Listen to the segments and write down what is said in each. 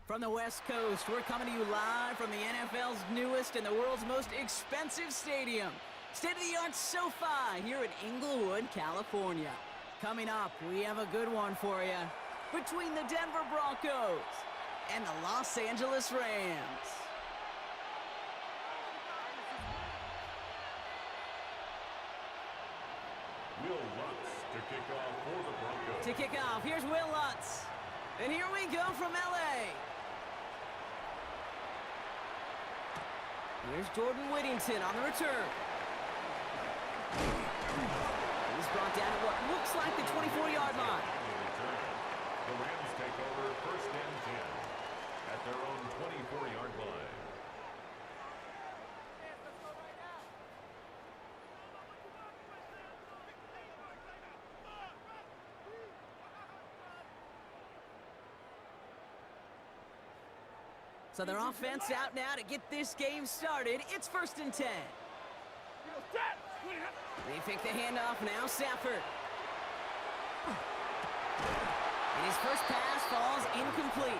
From the West Coast, we're coming to you live from the NFL's newest and the world's most expensive stadium. State-of-the-art SoFi here in Inglewood, California. Coming up, we have a good one for you. Between the Denver Broncos and the Los Angeles Rams. Will Lutz to kick off for the Broncos. To kick off, here's Will Lutz. And here we go from L.A. Here's Jordan Whittington on the return. He's brought down at what looks like the 24-yard line. The Rams take over first and 10 at their own 24-yard line. So their offense out now to get this game started. It's first and 10. They pick the handoff now, Stafford. And his first pass falls incomplete.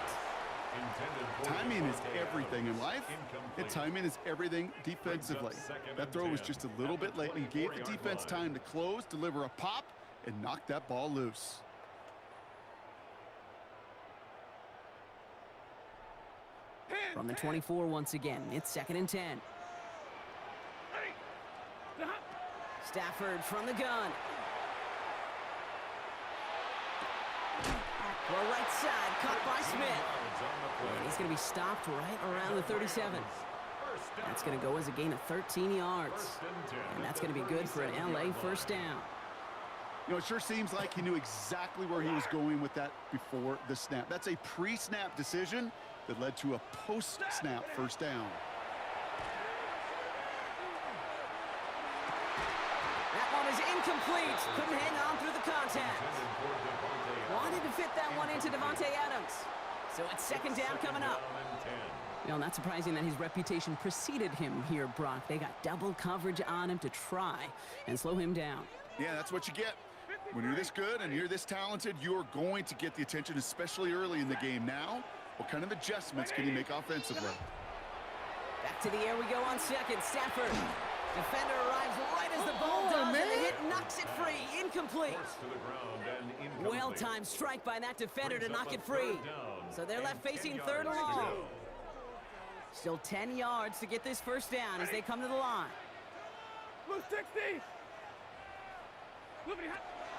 Timing is everything in life, and timing is everything defensively. That throw was just a little bit late and gave the defense time to close, deliver a pop, and knock that ball loose. From the 24 once again, it's second and 10. Stafford from the gun. Well, right side, caught by Smith. And he's going to be stopped right around the 37. That's going to go as a gain of 13 yards. And that's going to be good for an LA first down. You know, it sure seems like he knew exactly where he was going with that before the snap. That's a pre-snap decision that led to a post-snap first down. That one is incomplete. Couldn't hang on through the contact. Wanted to fit that one into Davante Adams. So it's second down coming up. You know, not surprising that his reputation preceded him here, Brock. They got double coverage on him to try and slow him down. Yeah, that's what you get. When you're this good and you're this talented, you're going to get the attention, especially early in the game. Now, what kind of adjustments can he make offensively? Back to the air we go on second. Stafford. Defender arrives right as the ball does, and the hit knocks it free. Incomplete. Well-timed strike by that defender to knock it free. So they're left facing third and long. Still 10 yards to get this first down as they come to the line.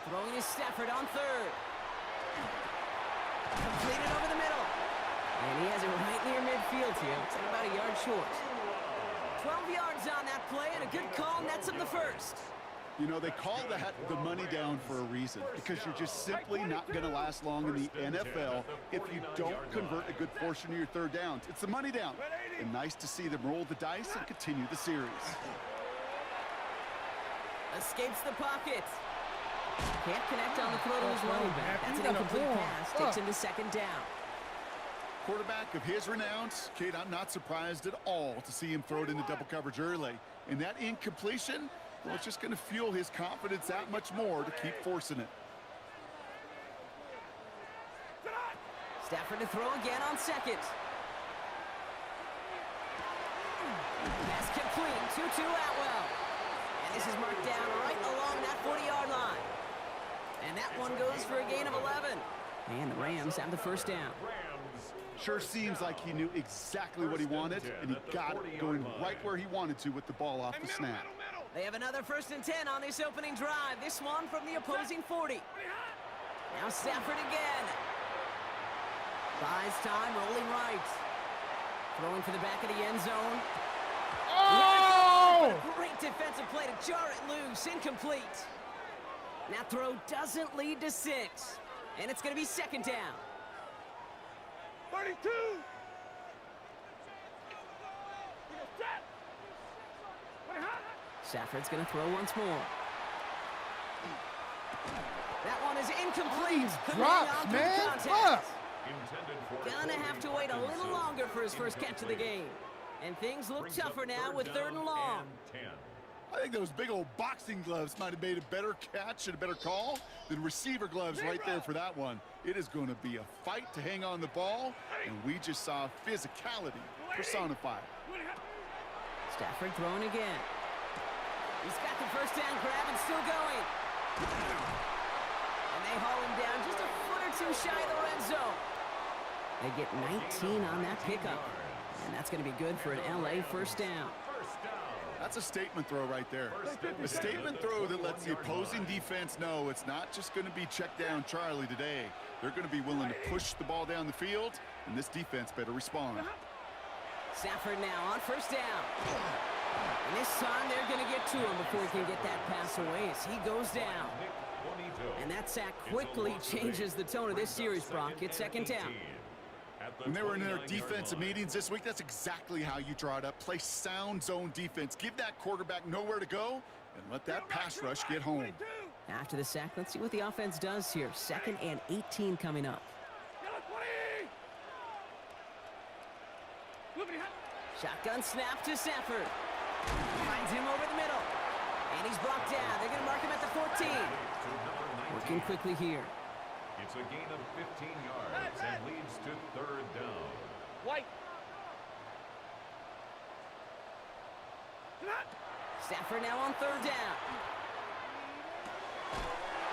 Throwing is Stafford on third. Completed over the middle. And he has it right near midfield here. It's about a yard short. 12 yards on that play, and a good call nets him the first. You know, they call that the money down for a reason, because you're just simply not going to last long in the NFL if you don't convert a good portion of your third downs. It's the money down. And nice to see them roll the dice and continue the series. Escapes the pocket. Can't connect on the throw to his running back. That's an incomplete pass. Takes him to second down. Quarterback of his renounce, Kate, I'm not surprised at all to see him throw it into double coverage early. And that incompletion, well, it's just going to fuel his confidence that much more to keep forcing it. Stafford to throw again on second. Pass complete. 2-2 Atwell. And this is marked down right along that 40-yard line. And that one goes for a gain of 11. And the Rams have the first down. Sure seems like he knew exactly what he wanted, and he got it going right where he wanted to with the ball off the snap. They have another first and 10 on this opening drive. This one from the opposing 40. Now Stafford again. Buys time, rolling right. Throwing for the back of the end zone. Oh! Great defensive play to jar it loose. Incomplete. That throw doesn't lead to 6. And it's going to be second down. 32. Stafford's going to throw once more. That one is incomplete. Drops, man. Fuck. Gonna have to wait a little longer for his first catch of the game. And things look tougher now with third and long. I think those big old boxing gloves might have made a better catch and a better call than receiver gloves right there for that one. It is going to be a fight to hang on the ball, and we just saw physicality personified. Stafford throwing again. He's got the first down grab and still going. And they haul him down just a foot or two shy of the red zone. They get 19 on that pickup. And that's going to be good for an LA first down. That's a statement throw right there. A statement throw that lets the opposing defense know it's not just going to be check down Charlie today. They're going to be willing to push the ball down the field, and this defense better respond. Stafford now on first down. And this time they're going to get to him before he can get that pass away as he goes down. And that sack quickly changes the tone of this series, Brock. It's second down. When they were in their defensive meetings this week, that's exactly how you draw it up. Play sound zone defense. Give that quarterback nowhere to go and let that pass rush get home. After the sack, let's see what the offense does here. 2nd and 18 coming up. Shotgun snap to Stafford. Finds him over the middle. And he's brought down. They're going to mark him at the 14. Working quickly here. It's a gain of 15 yards and leads to 3rd down. White. Stafford now on 3rd down.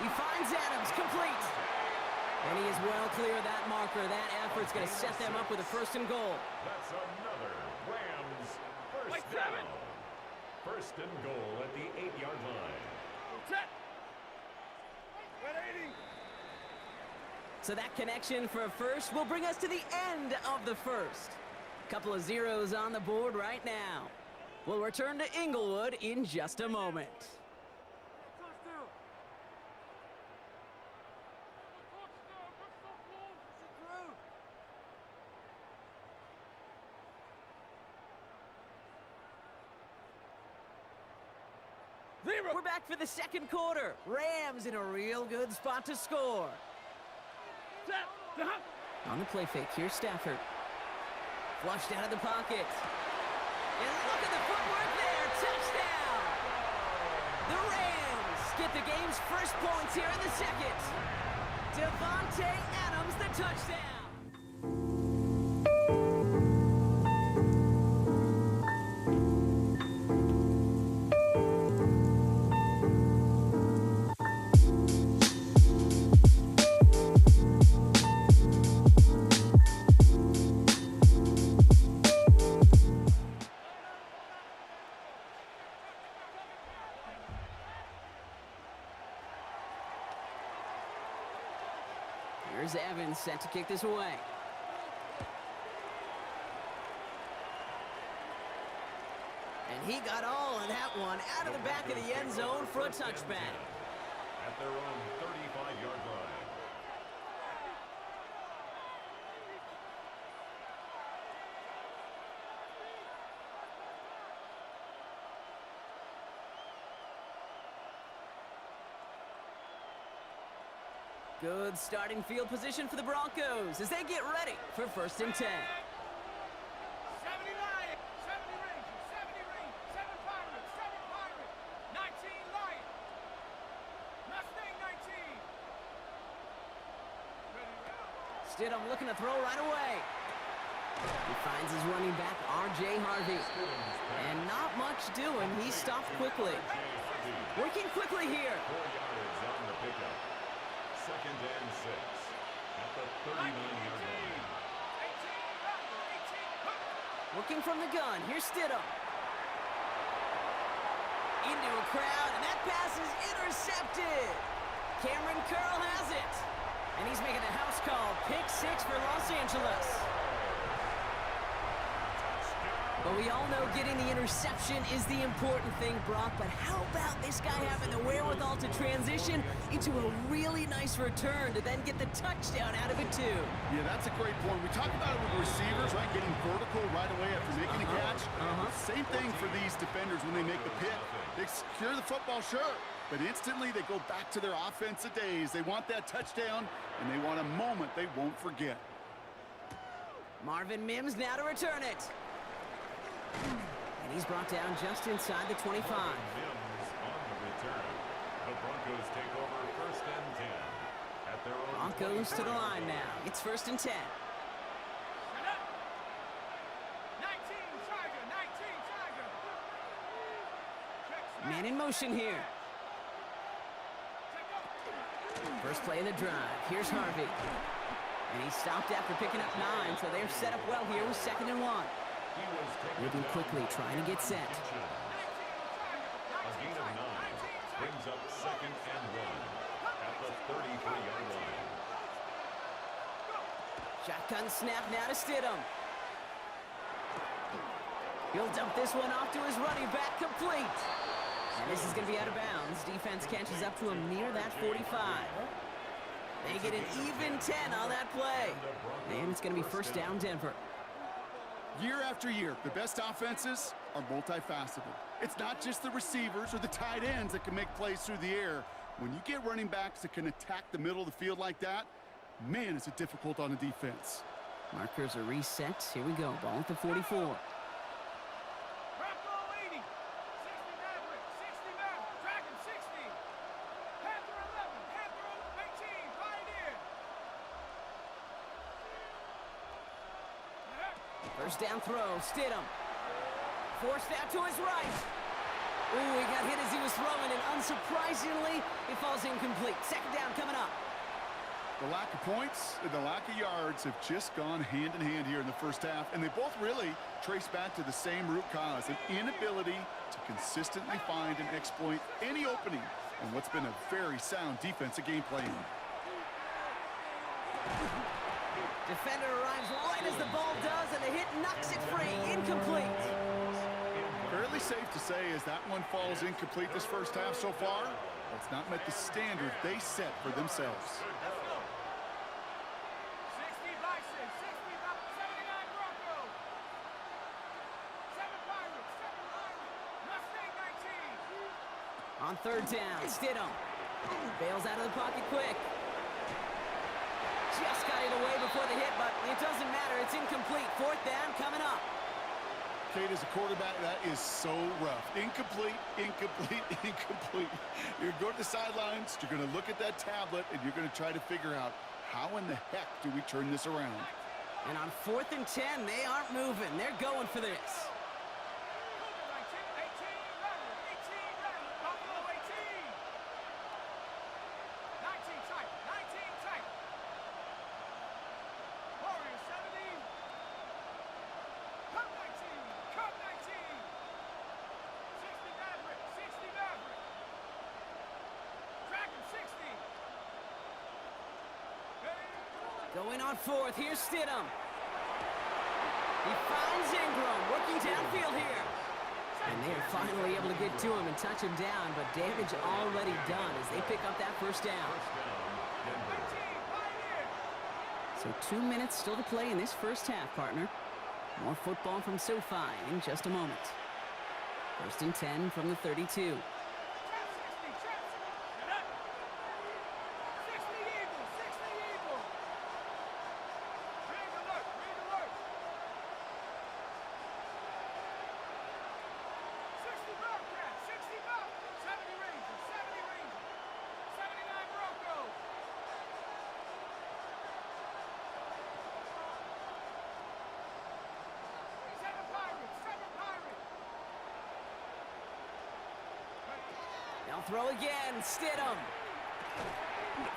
He finds Adams, complete. And he is well clear of that marker. That effort's going to set them up with a 1st and goal. That's another Rams first down. 1st and goal at the 8-yard line. Set. 180. So that connection for a first will bring us to the end of the first. Couple of zeros on the board right now. We'll return to Inglewood in just a moment. We're back for the 2nd quarter. Rams in a real good spot to score. On the play fake, here's Stafford. Flushed out of the pocket. And look at the footwork there. Touchdown! The Rams get the game's first points here in the 2nd. Devontae Adams, the touchdown. Here's Evans set to kick this away. And he got all of that one out of the back of the end zone for a touchback. At their own 35-yard line. Good starting field position for the Broncos as they get ready for 1st and 10. 70 Lions, 70 Rangers, 70 Rangers, 7 Pirates, 7 Pirates, 19 Lions, Mustang 19. Stidham looking to throw right away. He finds his running back, R.J. Harvey. And not much doing. He stopped quickly. Working quickly here. 4 yards on the pickup. 2nd and 6 at the 39-yard line. Working from the gun. Here's Stidham. Into a crowd, and that pass is intercepted. Cameron Curl has it. And he's making a house call. Pick 6 for Los Angeles. But we all know getting the interception is the important thing, Brock. But how about this guy having the wherewithal to transition into a really nice return to then get the touchdown out of it, too? Yeah, that's a great point. We talk about it with receivers, right? Getting vertical right away after making a catch. Same thing for these defenders when they make the pick. They secure the football, sure. But instantly they go back to their offensive days. They want that touchdown, and they want a moment they won't forget. Marvin Mims now to return it. And he's brought down just inside the 25. Broncos take over first and 10 at their own Broncos to the 24-yard line now. It's first and 10. Set up. 19 Tiger, 19 Tiger. Check snap. Man in motion here. Check up. First play of the drive. Here's Harvey. And he stopped after picking up 9, so they're set up well here with 2nd and 1. He was taken Moving down quickly, trying to get set. A gain of 9 brings up 2nd and 1 at the 33-yard line. Shotgun snap now to Stidham. He'll dump this one off to his running back, complete. And this is going to be out of bounds. Defense catches up to him near that 45. They get an even 10 on that play. And it's going to be first down Denver. Year after year, the best offenses are multifaceted. It's not just the receivers or the tight ends that can make plays through the air. When you get running backs that can attack the middle of the field like that, man, is it difficult on a defense. Markers are reset. Here we go. Ball at the 44. Bronco 80. 60 Maverick. 60 Maverick. Dragon 60. Panther 11. Panther 18. Pioneer. First down throw. Stidham. Forced out to his right. Ooh, he got hit as he was throwing, and unsurprisingly, it falls incomplete. 2nd down coming up. The lack of points and the lack of yards have just gone hand in hand here in the first half, and they both really trace back to the same root cause, an inability to consistently find and exploit any opening in what's been a very sound defensive game plan. Defender arrives right as the ball does, and the hit knocks it free. Incomplete. Fairly safe to say as that one falls incomplete this first half so far, it's not met the standard they set for themselves. 60 Bison. 60 79 Bronco. 7 Pirates. 7 Pirates. Mustang 19. On 3rd down, Stidham bails out of the pocket quick. Just got it away before the hit, but it doesn't matter. It's incomplete. 4th down coming up. Kate, as a quarterback, that is so rough. Incomplete, incomplete, incomplete. You're going to the sidelines, you're going to look at that tablet, and you're going to try to figure out how in the heck do we turn this around. And on 4th and 10, they aren't moving. They're going for this. 18 Rattler. 18 Rattler. Buffalo 18. 19 tight. 19 tight. Warrior 70. Cup 19. Cup 19. 60 Maverick. 60 Maverick. Dragon 60. Going on 4th, here's Stidham. He finds Ingram, working downfield here. And they are finally able to get to him and touch him down, but damage already done as they pick up that first down. So 2 minutes still to play in this first half, partner. More football from SoFi in just a moment. 1st and 10 from the 32. Trap 60. Trap 60. 60 Eagle. 60 Eagle. Ring alert. Ring alert. 60 Bobcat. 60 Bob. 70 Ranger. 70 Ranger. 79 Bronco. 7 Pirates. 7 Pirates. They'll throw again, Stidham.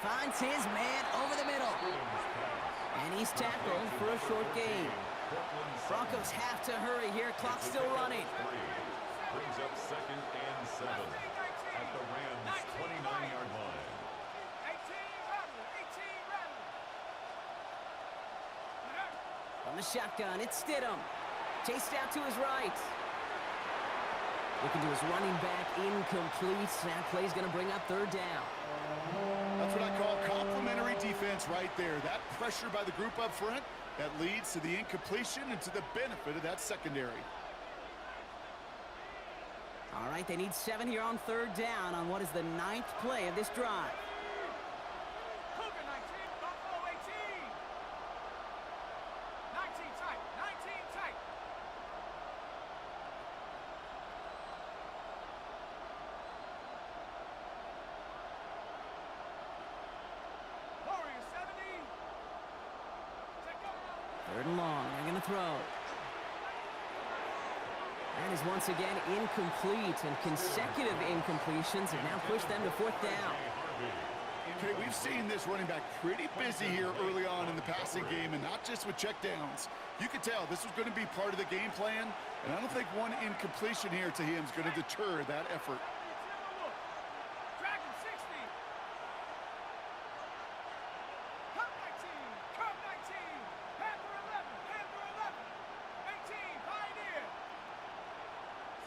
Finds his man over the middle. And he's tackled for a short gain. Broncos have to hurry here. Clock's still running. Brings up 2nd and 7 at the Rams' 29-yard line. 18 Rattler. 18 Rattler. From the shotgun, it's Stidham. Chased out to his right. Looking to his running back, incomplete. That play's going to bring up 3rd down. That's what I call complementary defense right there. That pressure by the group up front, that leads to the incompletion and to the benefit of that secondary. All right, they need 7 here on 3rd down on what is the 9th play of this drive. Cougar 19, Buffalo 18. 19 tight, 19 tight. throw. That is once again incomplete, and consecutive incompletions have now pushed them to fourth down. Okay, we've seen this running back pretty busy here early on in the passing game, and not just with checkdowns. You could tell this was going to be part of the game plan, and I don't think one incompletion here to him is going to deter that effort. Dragon 60. Cup 19. Cup 19. Panther 11. Panther 11. 18. Pioneer.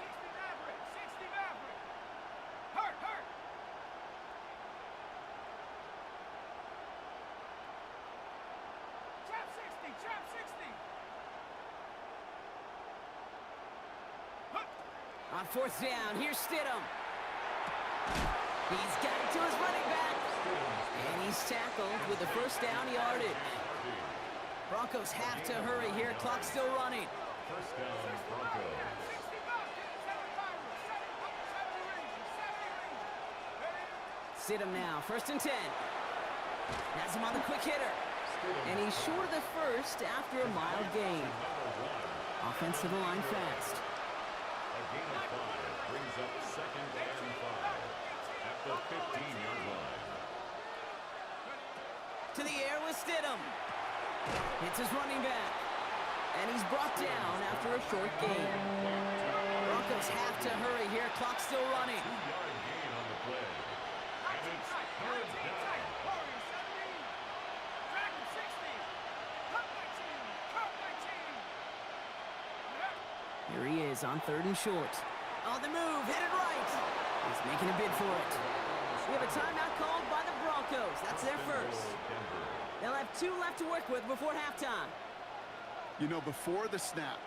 60 Maverick. 60 Maverick. Hurt. Hurt. Trap 60. Trap 60. On fourth down, here's Stidham. He's got it to his running back. And he's tackled with the first down yardage. Broncos have to hurry here. Clock's still running. First down, Broncos. 60 Falcons. 7 Pirates. 7 Rangers. 70 Rangers. Stidham now, first and 10. Has him on the quick hitter. And he's short of the first after a mild gain. Offensive line fast. A gain of 5 brings up second and 5 at the 15-yard line. To the air with Stidham. Hits his running back. And he's brought down after a short gain. Broncos have to hurry here. Clock's still running. 2-yard gain on the play. And it's third down. Warriors 70. Dragon 60. Cup 19. Cup 19. Here he is on third and short. On the move, headed right. He's making a bid for it. We have a timeout called by the Broncos. That's their first. They'll have 2 left to work with before halftime. You know, before the snap,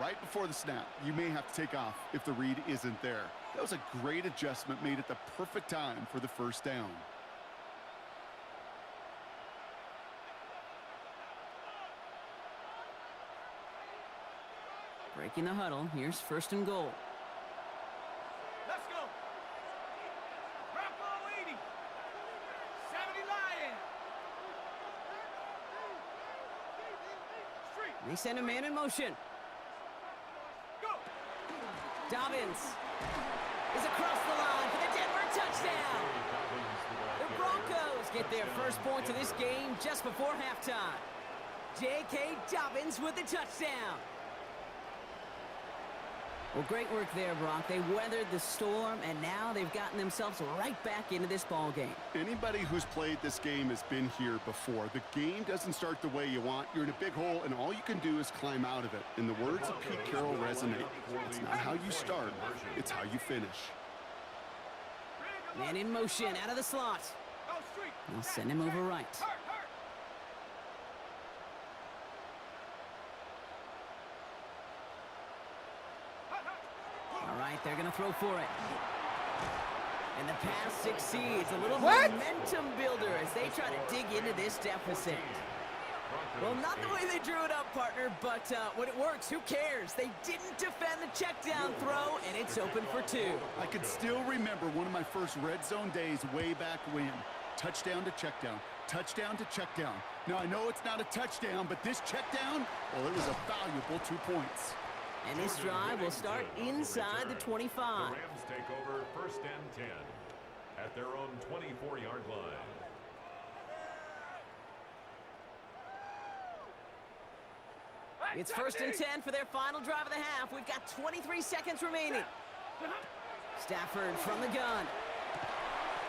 right before the snap, you may have to take off if the read isn't there. That was a great adjustment made at the perfect time for the first down. Breaking the huddle, here's first and goal. Let's go. Bronco 80. 70 Lion. Street. They send a man in motion. Go. Dobbins is across the line for the Denver touchdown. The Broncos get their first points of this game just before halftime. J.K. Dobbins with the touchdown. Well, great work there, Brock. They weathered the storm, and now they've gotten themselves right back into this ball game. Anybody who's played this game has been here before. The game doesn't start the way you want. You're in a big hole, and all you can do is climb out of it. And the words of Pete Carroll resonate. It's not how you start, it's how you finish. Man in motion, out of the slot. Go Street. They'll send him over right. Hurt. Hurt. All right, they're going to throw for it. And the pass succeeds. A little What? momentum builder as they try to dig into this deficit. Well, not the way they drew it up, partner, but when it works, who cares? They didn't defend the check down throw, and it's open for 2. I could still remember one of my first red zone days way back when. Touchdown to check down. Touchdown to check down. Now, I know it's not a touchdown, but this check down, well, it was a valuable 2 points. And this drive will start inside the 25. The Rams take over first and 10 at their own 24-yard line. It's first and 10 for their final drive of the half. We've got 23 seconds remaining. Stafford from the gun.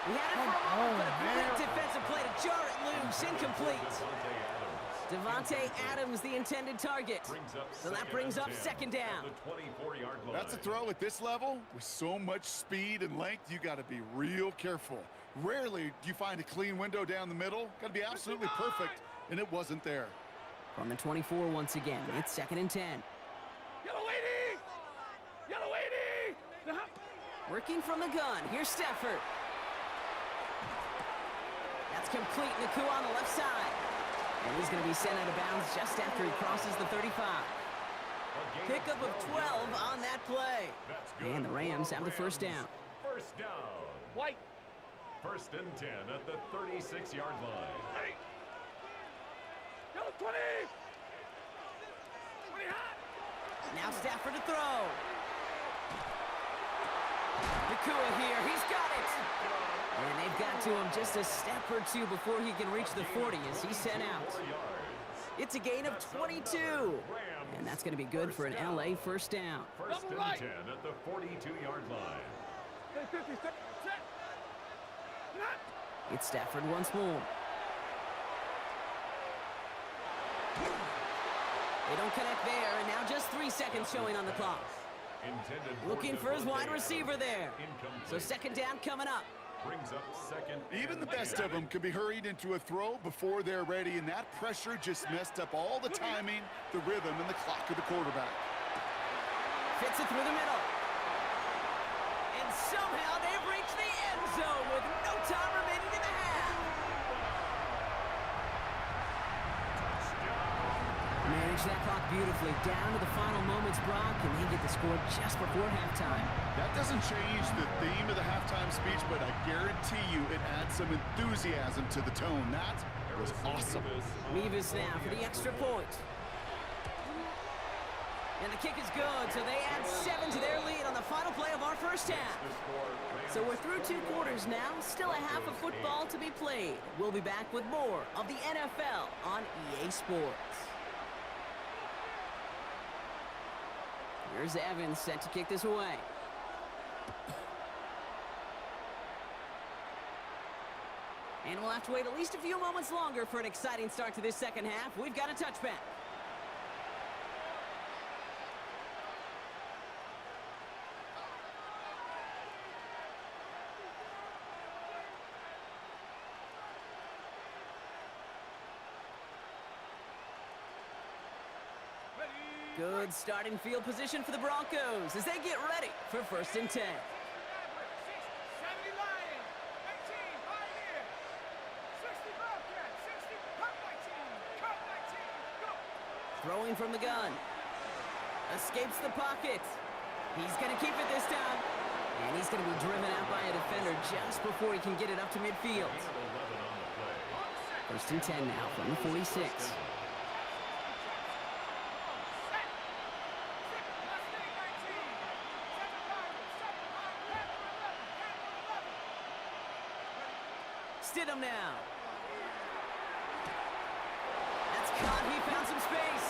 He had it for a moment, but a quick defensive play to jar it loose. Incomplete. Devontae Adams, the intended target. So that brings up second down. That's a throw at this level. With so much speed and length, you got to be real careful. Rarely do you find a clean window down the middle. Got to be absolutely perfect, and it wasn't there. From the 24 once again, it's second and 10. Yellow 80. Yellow 80. Working from the gun, here's Stafford. That's complete. Nakua on the left side. And he's going to be sent out of bounds just after he crosses the 35. Pickup of 12 on that play. And the Rams have the first down. First down. White. First and 10 at the 36-yard line. Yellow 20. Now Stafford to throw. Nakua here, he's got it! And they've got to him just a step or two before he can reach the 40 as he's sent out. It's a gain of 22. And that's going to be good for an LA first down. First and 10 at the 42-yard line. It's Stafford once more. They don't connect there, and now just 3 seconds showing on the clock. Looking for his wide receiver there. So second down coming up. Brings up second. Even the best of them can be hurried into a throw before they're ready, and that pressure just messed up all the timing, the rhythm, and the clock of the quarterback. Fits it through the middle. And somehow they've reached the end zone with no time remaining in the half. Manage that clock beautifully down to the final moments, Brock, and they get the score just before halftime. That doesn't change the theme of the halftime speech, but I guarantee you it adds some enthusiasm to the tone. That was awesome. Mevis now for the extra point. And the kick is good, so they add 7 to their lead on the final play of our first half. So we're through 2 quarters now, still a half of football to be played. We'll be back with more of the NFL on EA Sports. Here's Evans set to kick this away. And we'll have to wait at least a few moments longer for an exciting start to this second half. We've got a touchback. Good starting field position for the Broncos as they get ready for first and 10. 70 Lions, 18 Pioneer, 60 Bobcats, 60 Cup 19, go! Throwing from the gun. Escapes the pocket. He's going to keep it this time. And he's going to be driven out by a defender just before he can get it up to midfield. First and 10 now from the 46. Stidham now. That's caught. He found some space.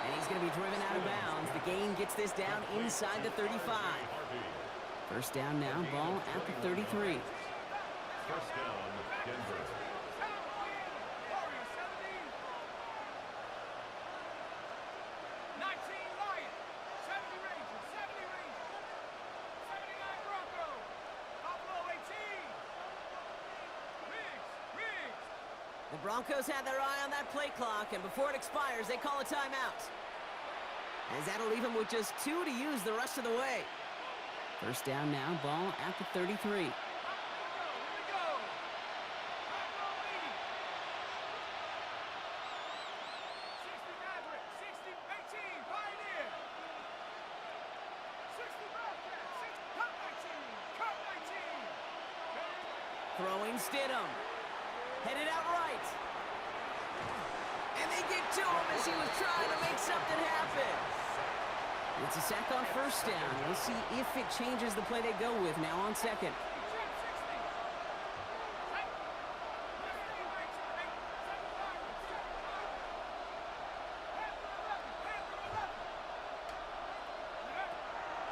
And he's going to be driven out of bounds. The gain gets this down inside the 35. First down now, ball at the 33. First down, Denver. 19 Lions, 70 Rangers, 79 Broncos, Buffalo 18. The Broncos had their eye on that play clock, and before it expires, they call a timeout. As that'll leave them with just 2 to use the rest of the way. First down now, ball at the 33. Throwing Stidham. Headed out right. And they get to him as he was trying to make something happen. It's a sack on first down. We'll see if it changes the play they go with now on second.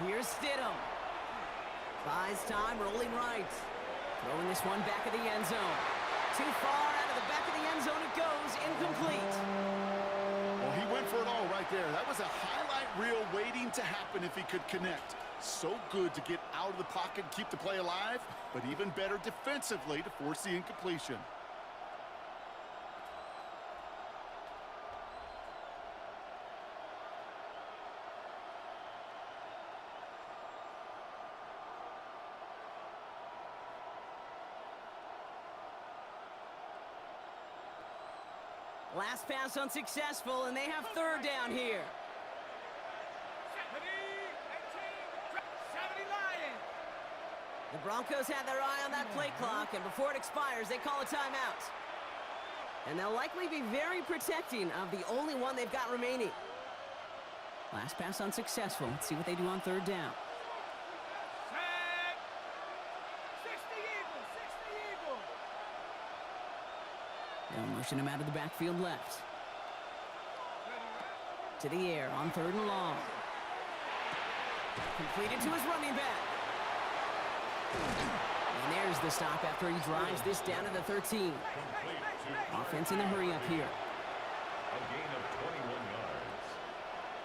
Here's Stidham. Buys time, rolling right. Throwing this one back of the end zone. Too far out of the back of the end zone it goes, incomplete. Well, he went for it all right there. That was a highlight reel waiting to happen if he could connect. So good to get out of the pocket and keep the play alive, but even better defensively to force the incompletion. Last pass unsuccessful, and they have third down here. 70 Lions. The Broncos had their eye on that play clock, and before it expires, they call a timeout. And they'll likely be very protecting of the only one they've got remaining. Last pass unsuccessful. Let's see what they do on third down. Set. 60 Eagles, 60 Eagles. They'll motion him out of the backfield left. To the air on third and long. Completed to his running back. And there's the stop after he drives this down to the 13. Offense in the hurry up here. A gain of 21 yards.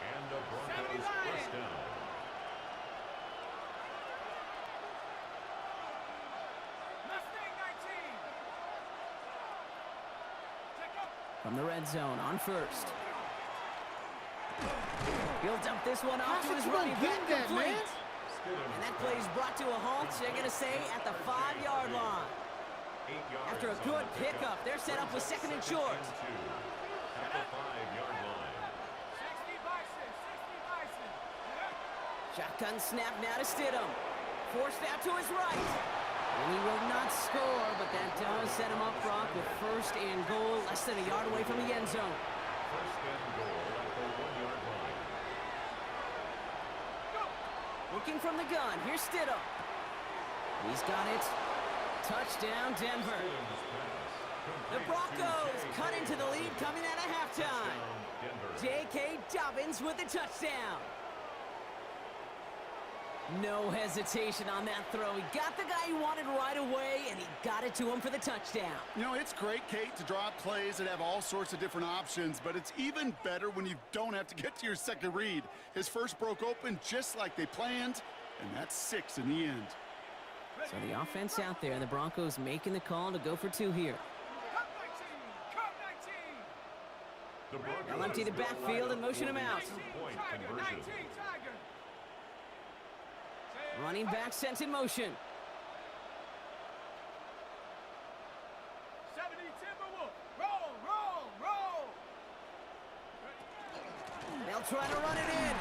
And the Broncos first down. Mustang 19. Check up. From the red zone on first. He'll dump this one off to How his you running gonna back, get that, complete. man? And that play is brought to a halt, they're going to say, at the 5-yard line. 8 yards After a good pickup, they're set up with second and short. At the 5-yard line. 60 Bison, 60 Bison. Shotgun snap now to Stidham. Forced out to his right. And he will not score, but that does set him up, Brock, with first and goal, less than a yard away from the end zone. First and goal at the 1-yard line. Looking from the gun, here's Stidham. He's got it. Touchdown, Denver. The Broncos cut into the lead coming out of halftime. J.K. Dobbins with the touchdown. No hesitation on that throw. He got the guy he wanted right away, and he got it to him for the touchdown. You know, it's great, Kate, to draw up plays that have all sorts of different options, but it's even better when you don't have to get to your second read. His first broke open just like they planned, and that's 6 in the end. So the offense out there, the Broncos making the call to go for 2 here. Cup 19, Cup 19. They'll empty the backfield and motion him out. 19 Tiger, 19 Tiger. Running back sent in motion. 70 Timberwolf. Roll, roll, roll. They'll try to run it in.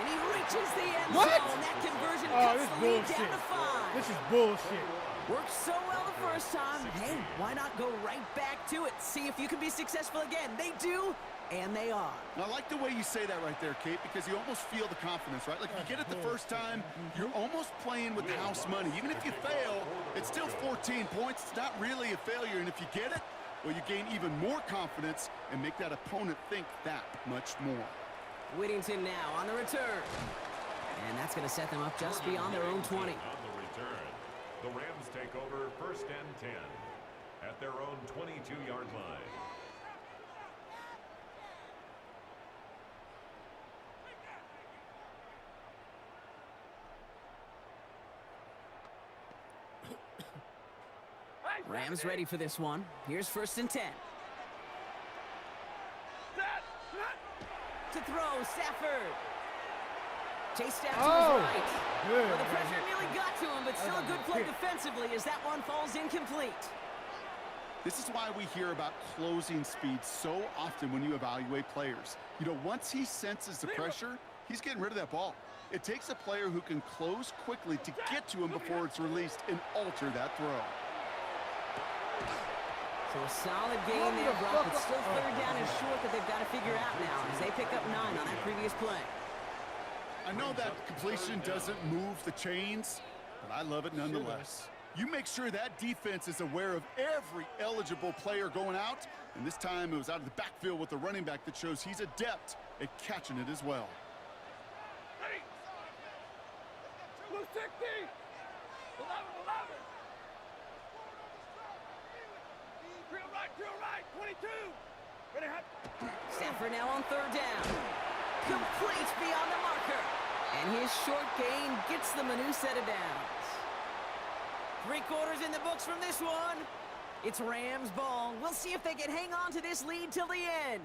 And he reaches the end What? zone. That conversion Oh, cuts this the lead bullshit. down to 5. This is bullshit. Worked so well the first time. Hey, why not go right back to it? See if you can be successful again. They do, and they are. I like the way you say that right there, Kate, because you almost feel the confidence, right? Like, if you get it the first time, you're almost playing with the house money. Even if you fail, it's still 14 points. It's not really a failure, and if you get it, well, you gain even more confidence and make that opponent think that much more. Whittington now on the return. And that's going to set them up just beyond their own 20. On the return, the Rams take over first and 10 at their own 22-yard line. Rams ready for this one. Here's first and 10. To throw, Stafford. Chased out to his right. Good. Well, the pressure nearly got to him, but still a good play defensively as that one falls incomplete. This is why we hear about closing speed so often when you evaluate players. You know, once he senses the pressure, he's getting rid of that ball. It takes a player who can close quickly to get to him before it's released and alter that throw. So a solid gain there, Brock, but still third down and short that they've got to figure out now as they pick up 9 on that previous play. I know that completion doesn't move the chains, but I love it nonetheless. You make sure that defense is aware of every eligible player going out, and this time it was out of the backfield with the running back that shows he's adept at catching it as well. Ready. 260. 11, 11. Drill right, 22. Ready, hot. Stafford now on third down. Complete beyond the marker. And his short gain gets them a new set of downs. 3 quarters in the books from this one. It's Rams ball. We'll see if they can hang on to this lead till the end.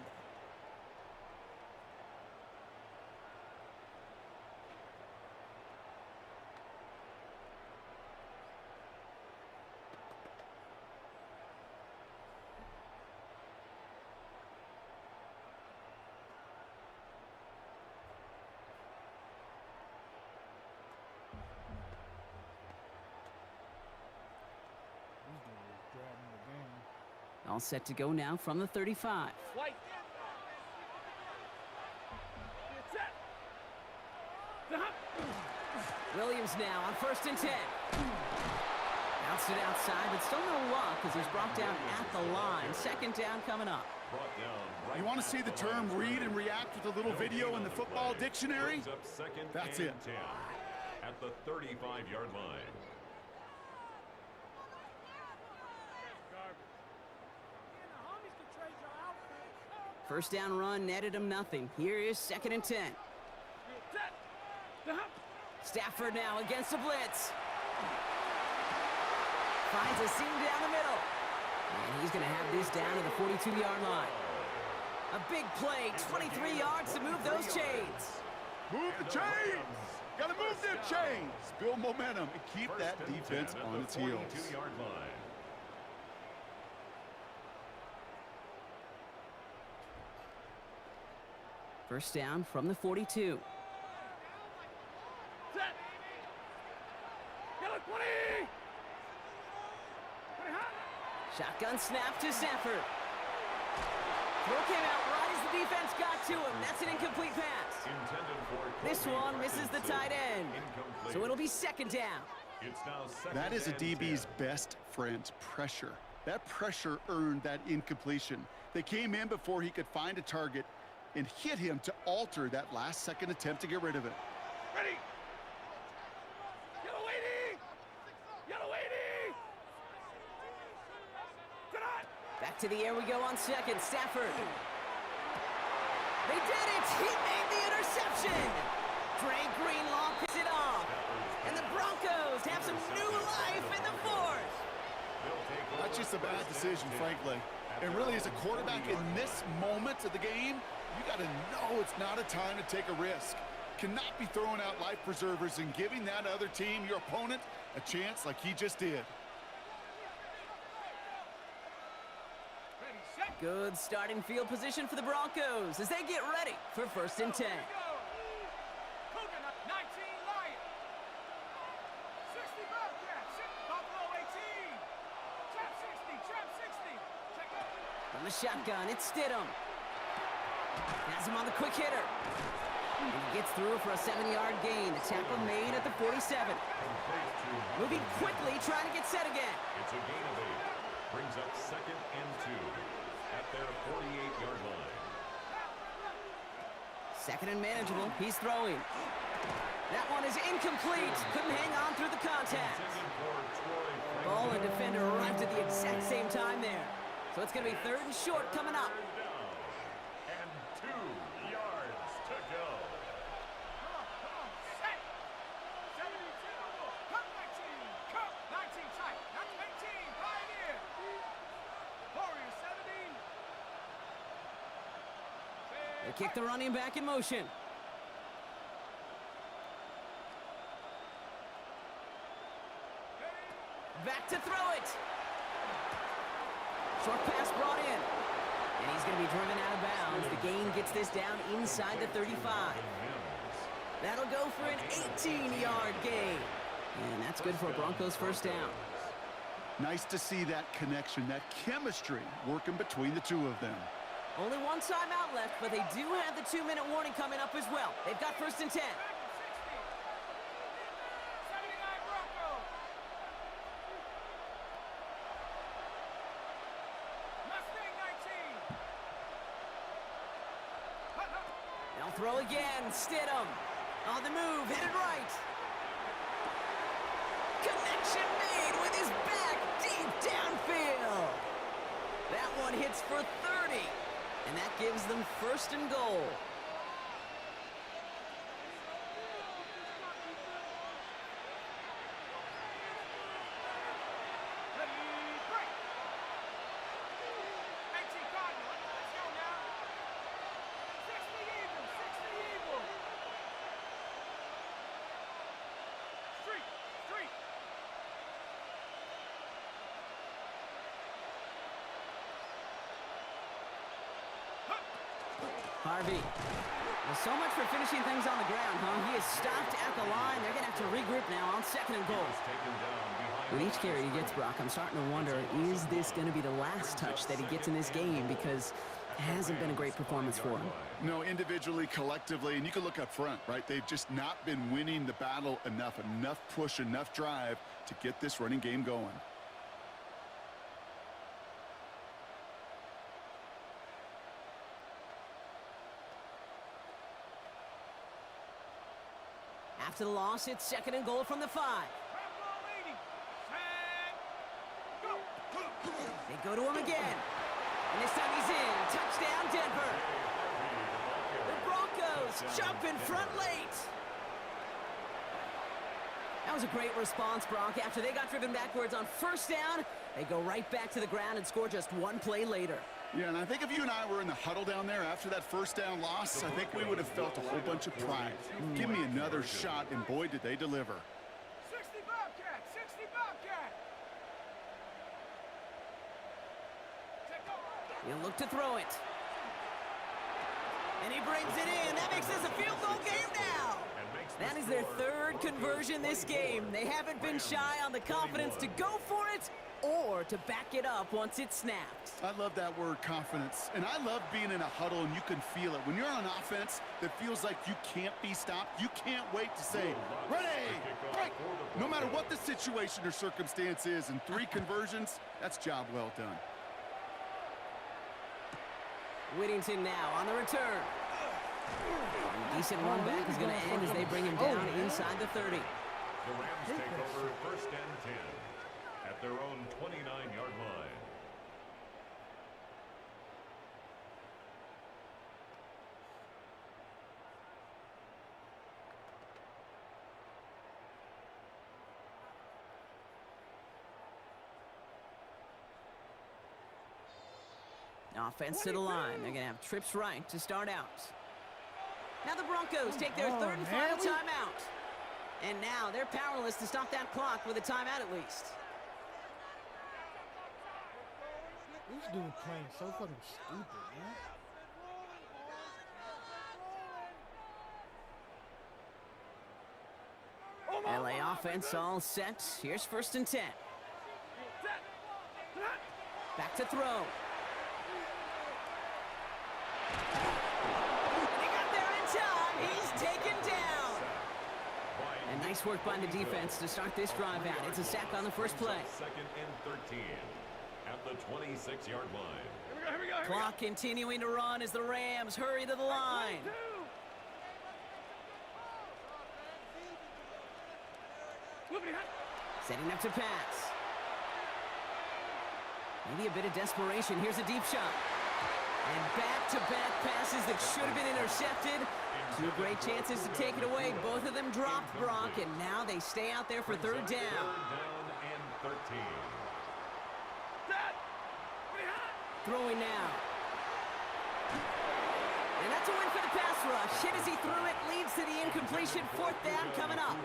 All set to go now from the 35. White. Get set. Williams now on 1st and 10. Bounced it outside, but still no luck as he's brought down at the line. 2nd down coming up. You want to see the term read and react with a little video in the football dictionary? That's it. At the 35-yard line. 1st down run netted him nothing. Here is 2nd and 10. Stafford now against the blitz. Finds a seam down the middle. And he's going to have this down to the 42-yard line. A big play, 23 yards to move those chains. Move the chains! Got to move them chains! Build momentum and keep that defense on its heels. 42-yard line. First down from the 42. Shotgun snap to Stafford. Throw came out right as the defense got to him. That's an incomplete pass. This one misses the tight end. So it'll be 2nd down. That is a DB's best friend, pressure. That pressure earned that incompletion. They came in before he could find a target and hit him to alter that last-second attempt to get rid of it. Ready! Yellow 80! Yellow 80! Back to the air we go on 2nd. Stafford. They did it! He made the interception! Dre Greenlaw picks it off. And the Broncos have some new life in the 4th. That's just a bad decision, frankly. And really, as a quarterback in this moment of the game, you got to know it's not a time to take a risk. Cannot be throwing out life preservers and giving that other team, your opponent, a chance like he just did. Good starting field position for the Broncos as they get ready for 1st and 10. 19 Lions. 60 Bobcats. Buffalo 18. Trap 60. Trap 60. Check it. From the shotgun, it's Stidham. Has him on the quick hitter. And he gets through for a 7-yard gain. The tackle made at the 47. Moving quickly, trying to get set again. It's a gain of 8. Brings up 2nd and 2 at their 48-yard line. 2nd and manageable. He's throwing. That one is incomplete. Couldn't hang on through the contact. Ball and defender arrived at the exact same time there. So it's going to be 3rd and short coming up. And 2 yards to go. Come on. Set. 72. Come 19. Come 19 tight. Not 18. Pioneer. Warrior 70. They kick the running back in motion. Back to throw it. Short pass brought in. And he's going to be driven out of bounds. The gain gets this down inside the 35. That'll go for an 18-yard gain. And that's good for a Broncos 1st down. Nice to see that connection, that chemistry working between the two of them. Only one timeout left, but they do have the 2-minute warning coming up as well. They've got 1st and 10. 79 Broncos. Mustang 19. They'll throw again. Stidham on the move, headed right. Connection made with his back deep downfield. That one hits for 30, and that gives them 1st and goal. Harvey. Well, so much for finishing things on the ground, huh? He is stopped at the line. They're going to have to regroup now on 2nd and goal. With each carry he gets, Brock, I'm starting to wonder, is this going to be the last touch that he gets in this game? Because hasn't been a great performance for him. No, individually, collectively, and you can look up front, right? They've just not been winning the battle enough push, enough drive to get this running game going. After the loss, it's 2nd and goal from the 5. Ball leading. Set. Go. They go to him again. And this time he's in. Touchdown, Denver. The Broncos jump in front late. That was a great response, Brock. After they got driven backwards on 1st down, they go right back to the ground and score just 1 play later. Yeah, and I think if you and I were in the huddle down there after that 1st down loss, I think we would have felt a whole bunch of pride. Give me another shot, and boy, did they deliver. 60 Bobcat. 60 Bobcat. He'll look to throw it. And he brings it in. That makes this a field goal game now. That is their 3rd conversion this game. They haven't been shy on the confidence to go for it or to back it up once it's snapped. I love that word, confidence. And I love being in a huddle and you can feel it. When you're on offense that feels like you can't be stopped, you can't wait to say, ready, break. No matter what the situation or circumstance is, in 3 conversions, that's job well done. Whittington now on the return. A decent run back is going to end as they bring him down inside the 30. The Rams take over 1st and 10 at their own 29-yard line. Offense to the line. They're going to have trips right to start out. Now the Broncos take their 3rd and final timeout. And now they're powerless to stop that clock with a timeout at least. This dude playing so fucking stupid, man. LA offense all set. Here's 1st and 10. Back to throw. He got there in time. He's taken down. And nice work by the defense to start this drive out. It's a sack on the first play. 2nd and 13 at the 26-yard line. Clock continuing to run as the Rams hurry to the line. Setting up to pass. Maybe a bit of desperation. Here's a deep shot. And back-to-back passes that should have been intercepted. 2 great chances to take it away. Both of them dropped, Brock, and now they stay out there for 3rd down. 3rd down and 13. Throwing now. And that's a win for the pass rush. Hit as he threw it, leads to the incompletion. 4th down coming up.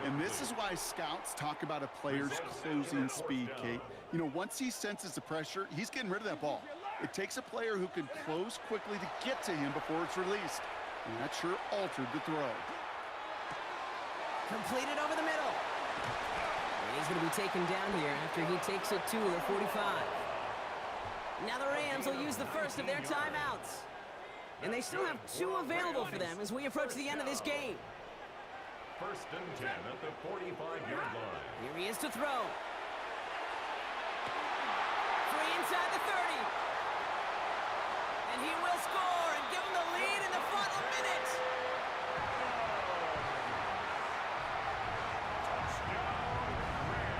And this is why scouts talk about a player's closing speed, Kate. You know, once he senses the pressure, he's getting rid of that ball. It takes a player who can close quickly to get to him before it's released. And that sure altered the throw. Completed over the middle. And he's going to be taken down here after he takes it to the 45. Now the Rams will use the first of their timeouts. And they still have 2 available for them as we approach the end of this game. 1st and 10 at the 45-yard line. Here he is to throw. Free inside the 30. And he will score and give him the lead in the final minute.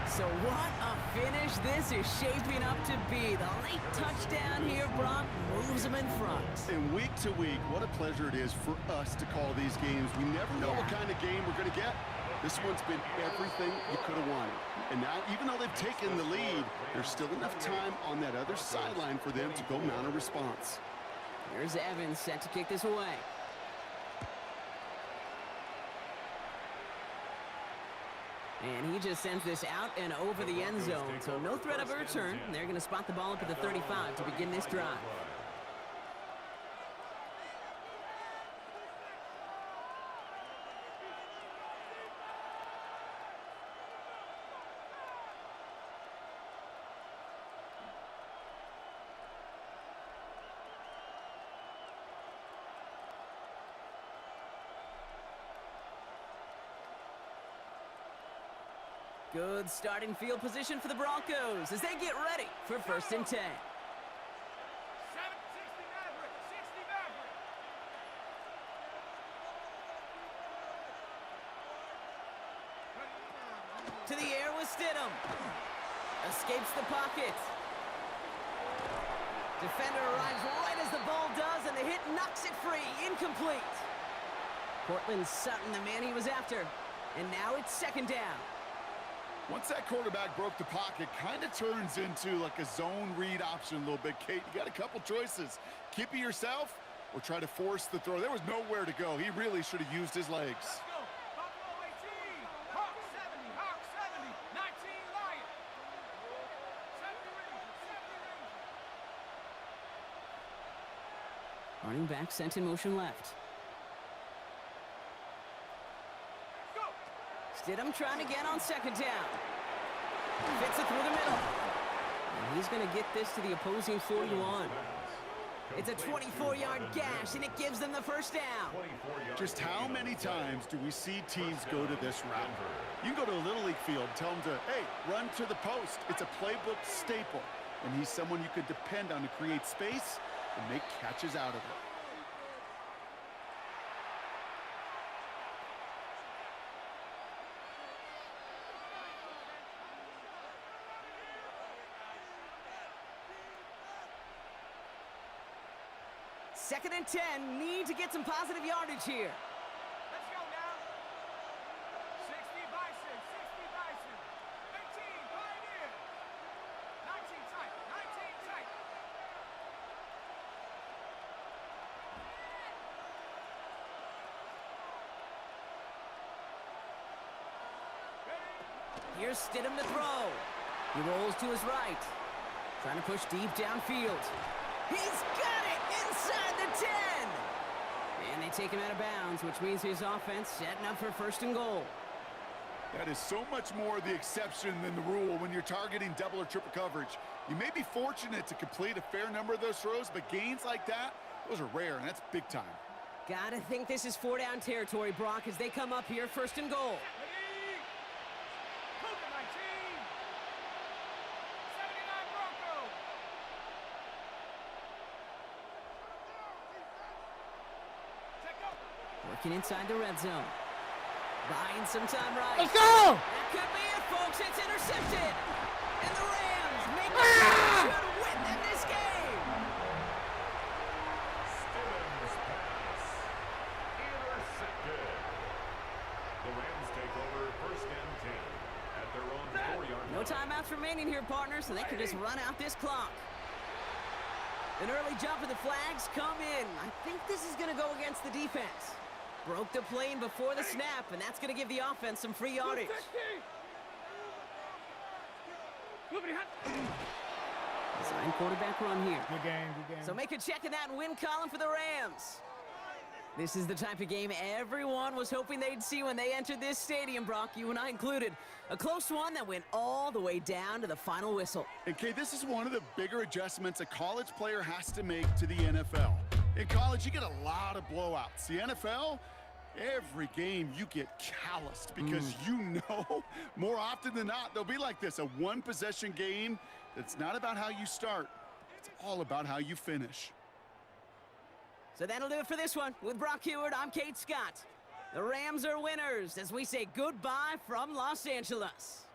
So what a finish this is shaping up to be. The late touchdown here, Brock, moves him in front. And week to week, what a pleasure it is for us to call these games. We never know what kind of game we're going to get. This one's been everything you could have wanted. And now, even though they've taken the lead, there's still enough time on that other sideline for them to go mount a response. Here's Evans set to kick this away. And he just sends this out and over the end zone. So no threat of a return. They're going to spot the ball up at the 35 to begin this drive. Good starting field position for the Broncos as they get ready for 1st and 10. 60 Maverick, 60 Maverick. To the air with Stidham. Escapes the pocket. Defender arrives right as the ball does, and the hit knocks it free. Incomplete. Cortland Sutton, the man he was after. And now it's 2nd down. Once that quarterback broke the pocket, kind of turns into like a zone read option a little bit. Kate, you got a couple choices. Keep it yourself or try to force the throw. There was nowhere to go. He really should have used his legs. Let's go. Buffalo 18. Hawk 70. Hawk 70. 19 Lion. 70 Rangers. 70 Rangers. Running back sent in motion left. Go. Stidham trying to get on 2nd down. Fits it through the middle. And he's going to get this to the opposing 41. It's a 24-yard gash, and it gives them the 1st down. Just how many times do we see teams go to this route? You can go to a Little League field, tell them to, hey, run to the post. It's a playbook staple, and he's someone you could depend on to create space and make catches out of it. Second and 10, need to get some positive yardage here. Let's go now. 60 Bison. 60 Bison. 18 Pioneer. 19 tight. 19 tight. Here's Stidham to throw. He rolls to his right. Trying to push deep downfield. He's got it inside the 10. And they take him out of bounds, which means his offense setting up for 1st and goal. That is so much more the exception than the rule when you're targeting double or triple coverage. You may be fortunate to complete a fair number of those throws, but gains like that, those are rare, and that's big time. Gotta think this is 4-down territory, Brock, as they come up here 1st and goal. Ready? Cougar 19. 79 Bronco. Check up. Working inside the red zone. Buying some time right. Let's go! That could be it, folks. It's intercepted. And the Rams make the should win them this game. Stidham's pass. Intercepted. The Rams take over 1st and 10 at their own 4-yard No line. timeouts remaining here, partners, so they can just run out this clock. An early jump of the flags come in. I think this is going to go against the defense. Broke the plane before the snap, and that's going to give the offense some free yardage. Design quarterback run here. Good game, good game. So make a check in that win column for the Rams. This is the type of game everyone was hoping they'd see when they entered this stadium, Brock, you and I included. A close one that went all the way down to the final whistle. And Kay, this is one of the bigger adjustments a college player has to make to the NFL. In college, you get a lot of blowouts. The NFL, every game you get calloused because you know more often than not they'll be like this, a one-possession game that's not about how you start. It's all about how you finish. So that'll do it for this one. With Brock Heward, I'm Kate Scott. The Rams are winners as we say goodbye from Los Angeles.